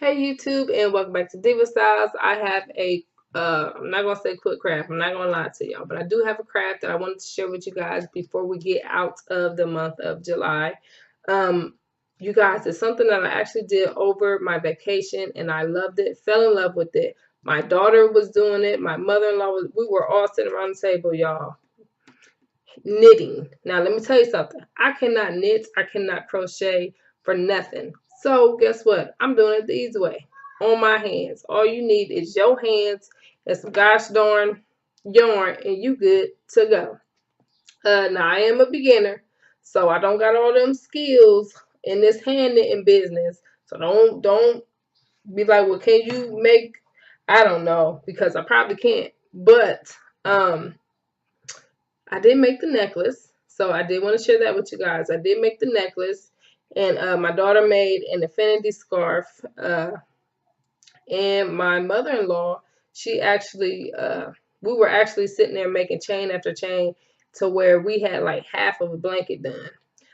Hey YouTube, and welcome back to Diva Styles. I have a I'm not gonna say quick craft, I'm not gonna lie to y'all, but I do have a craft that I wanted to share with you guys before we get out of the month of July. Um you guys, it's something that I actually did over my vacation and I loved it, fell in love with it. My daughter was doing it, my mother-in-law was, we were all sitting around the table, y'all, knitting. Now let me tell you something. I cannot knit, I cannot crochet for nothing. So guess what? I'm doing it the easy way. On my hands. All you need is your hands and some gosh darn yarn and you good to go. Now I am a beginner, so I don't got all them skills in this hand knitting business. So don't be like, well, can you make, I don't know, because I probably can't. But I did make the necklace, so I did want to share that with you guys. I did make the necklace, and my daughter made an infinity scarf, and my mother-in-law, she actually, we were actually sitting there making chain after chain to where we had like half of a blanket done.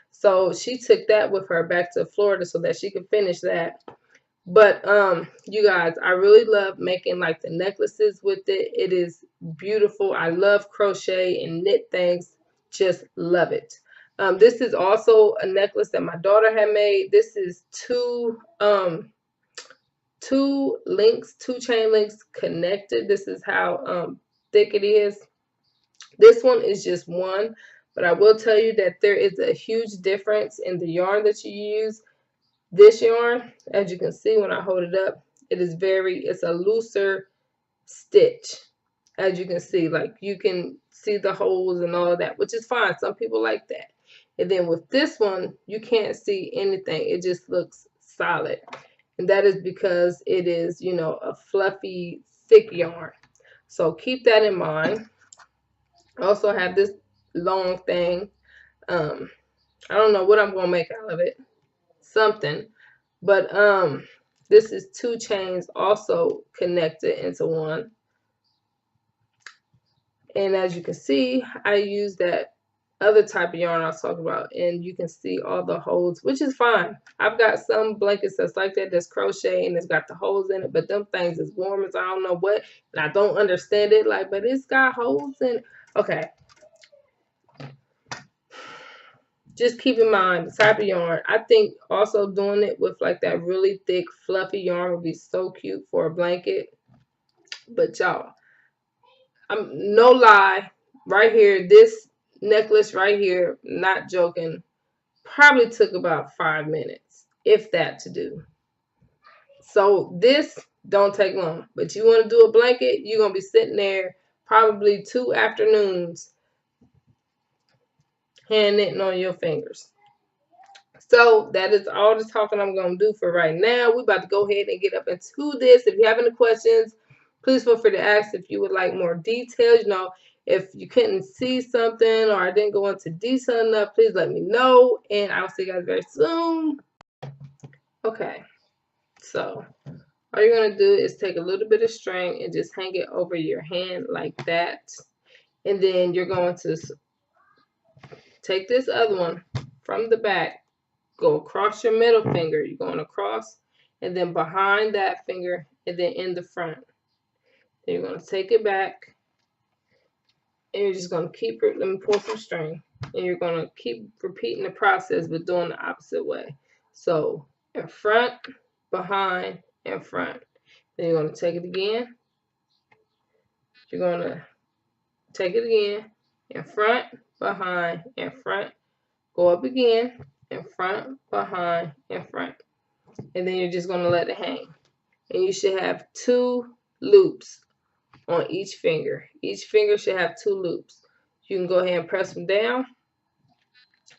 So she took that with her back to Florida so that she could finish that. But you guys, I really love making like the necklaces with it. It is beautiful. I love crochet and knit things. Just love it. This is also a necklace that my daughter had made. This is two chain links connected. This is how thick it is. This one is just one, but I will tell you that there is a huge difference in the yarn that you use. This yarn, as you can see when I hold it up, it's a looser stitch. As you can see, like you can see the holes and all of that, which is fine. Some people like that. And then with this one, you can't see anything. It just looks solid. And that is because it is, you know, a fluffy, thick yarn. So keep that in mind. I also have this long thing. Um, I don't know what I'm going to make out of it. Something. But this is two chains also connected into one. And as you can see, I use that other type of yarn I was talking about, and you can see all the holes, which is fine. I've got some blankets that's like that, that's crochet and it's got the holes in it, but them things is warm as I don't know what, and I don't understand it, like, but it's got holes in it. Okay, just keep in mind the type of yarn. I think also doing it with like that really thick fluffy yarn would be so cute for a blanket. But y'all, I'm no lie, right here, this necklace right here, not joking, probably took about 5 minutes, if that, to do. So this don't take long. But you want to do a blanket, you're gonna be sitting there probably 2 afternoons hand knitting on your fingers. So that is all the talking I'm going to do for right now. We're about to go ahead and get up into this. If you have any questions, please feel free to ask. If you would like more details, you know, if you couldn't see something or I didn't go into detail enough, please let me know. And I'll see you guys very soon. Okay, so all you're going to do is take a little bit of string and just hang it over your hand like that. And then you're going to take this other one from the back, go across your middle finger. You're going across and then behind that finger and then in the front. Then you're going to take it back and you're just going to keep it. Let me pull some string. And you're going to keep repeating the process but doing the opposite way. So in front, behind, and front. Then you're going to take it again. You're going to take it again. In front, behind, and front. Go up again. In front, behind, and front. And then you're just going to let it hang. And you should have 2 loops on each finger. Each finger should have 2 loops. You can go ahead and press them down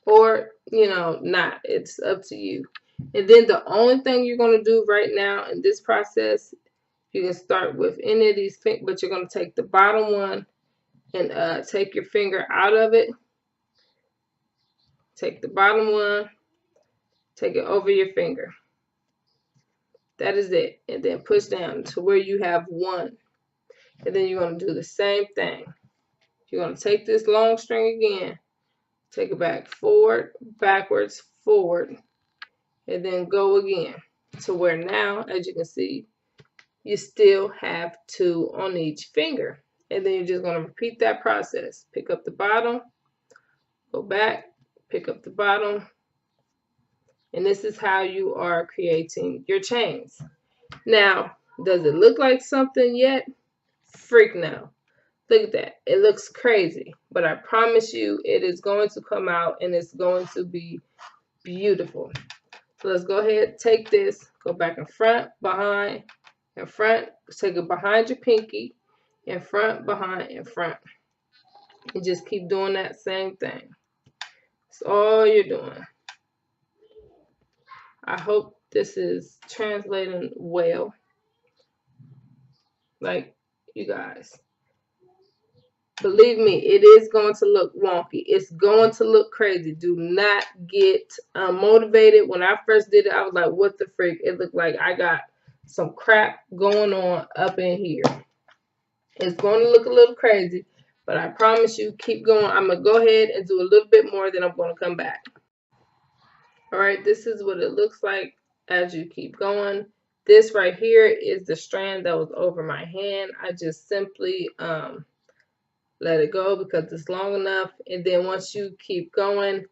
or, you know, not. It's up to you. And then the only thing you're going to do right now in this process, you can start with any of these fingers, but you're going to take the bottom one and take your finger out of it. Take the bottom one, take it over your finger. That is it. And then push down to where you have 1. And then you're going to do the same thing. You're going to take this long string again, take it back, forward, backwards, forward, and then go again. to where now, as you can see, you still have 2 on each finger. And then you're just going to repeat that process. Pick up the bottom, go back, pick up the bottom, and this is how you are creating your chains. Now, does it look like something yet? Freak no. Look at that. It looks crazy, but I promise you it is going to come out and it's going to be beautiful. So let's go ahead, take this, go back in front, behind, in front, take it behind your pinky, in front, behind, in front. And just keep doing that same thing. That's all you're doing. I hope this is translating well. Like, you guys, believe me, it is going to look wonky. It's going to look crazy. Do not get motivated. When I first did it, I was like, what the freak? It looked like I got some crap going on up in here. It's going to look a little crazy, but I promise you, keep going. I'm going to go ahead and do a little bit more, then I'm going to come back. All right, this is what it looks like as you keep going. This right here is the strand that was over my hand. I just simply let it go because it's long enough. And then once you keep going,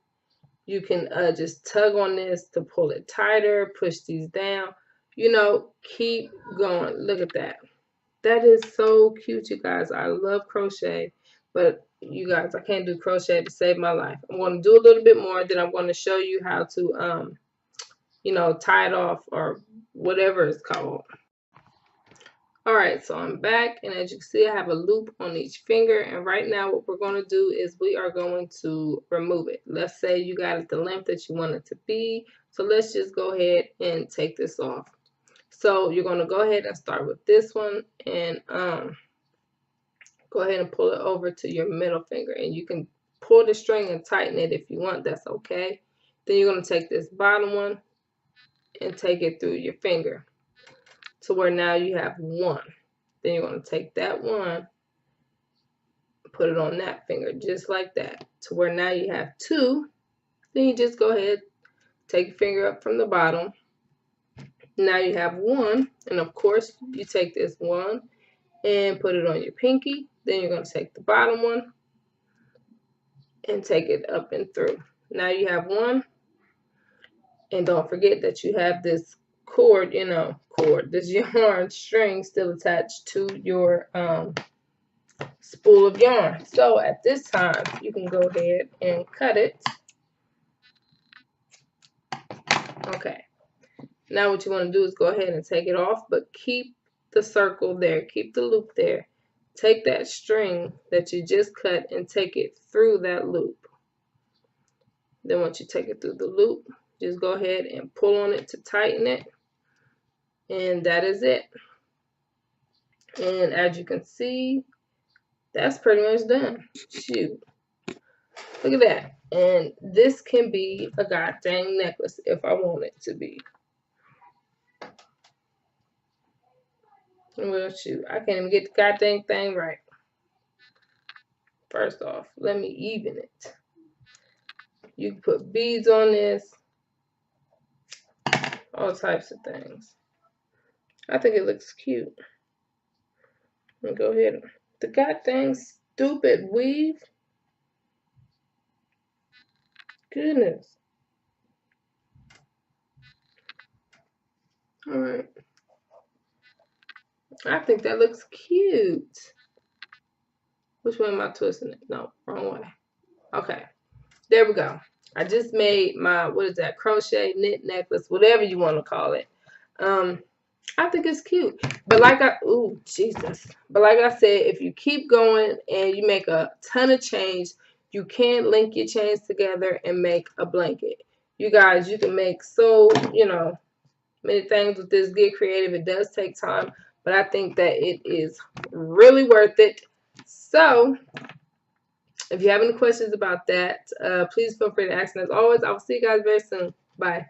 you can just tug on this to pull it tighter, push these down. You know, keep going. Look at that. That is so cute, you guys. I love crochet, but you guys, I can't do crochet to save my life. I'm going to do a little bit more, then I'm going to show you how to, you know, tie it off or whatever it's called. All right, so I'm back, and as you can see, I have a loop on each finger, and right now what we're going to do is we are going to remove it. Let's say you got it the length that you want it to be, so let's just go ahead and take this off. So you're going to go ahead and start with this one, and go ahead and pull it over to your middle finger, and you can pull the string and tighten it if you want. That's okay. Then you're going to take this bottom one and take it through your finger to where now you have 1. Then you're going to take that 1, put it on that finger just like that to where now you have 2. Then you just go ahead, take your finger up from the bottom. Now you have 1, and of course you take this 1 and put it on your pinky. Then you're going to take the bottom one and take it up and through. Now you have 1, and don't forget that you have this cord, this yarn string still attached to your spool of yarn. So at this time, you can go ahead and cut it. Okay. Now what you want to do is go ahead and take it off, but keep the circle there. Keep the loop there. Take that string that you just cut and take it through that loop. Then once you take it through the loop, just go ahead and pull on it to tighten it. And that is it. And as you can see, that's pretty much done. Shoot. Look at that. And this can be a goddamn necklace if I want it to be. Well, shoot. I can't even get the goddamn thing right. First off, let me even it. You can put beads on this. All types of things. I think it looks cute. Let me go ahead. The goddamn stupid weave. Goodness. Alright. I think that looks cute. Which way am I twisting it? No, wrong way. Okay. There we go. I just made my, what is that, crochet knit necklace, whatever you want to call it. I think it's cute. But like ooh, Jesus. But like I said, if you keep going and you make a ton of change, you can link your chains together and make a blanket. You guys, you can make so, many things with this. Get creative. It does take time, but I think that it is really worth it. So, if you have any questions about that, please feel free to ask. And as always, I will see you guys very soon. Bye.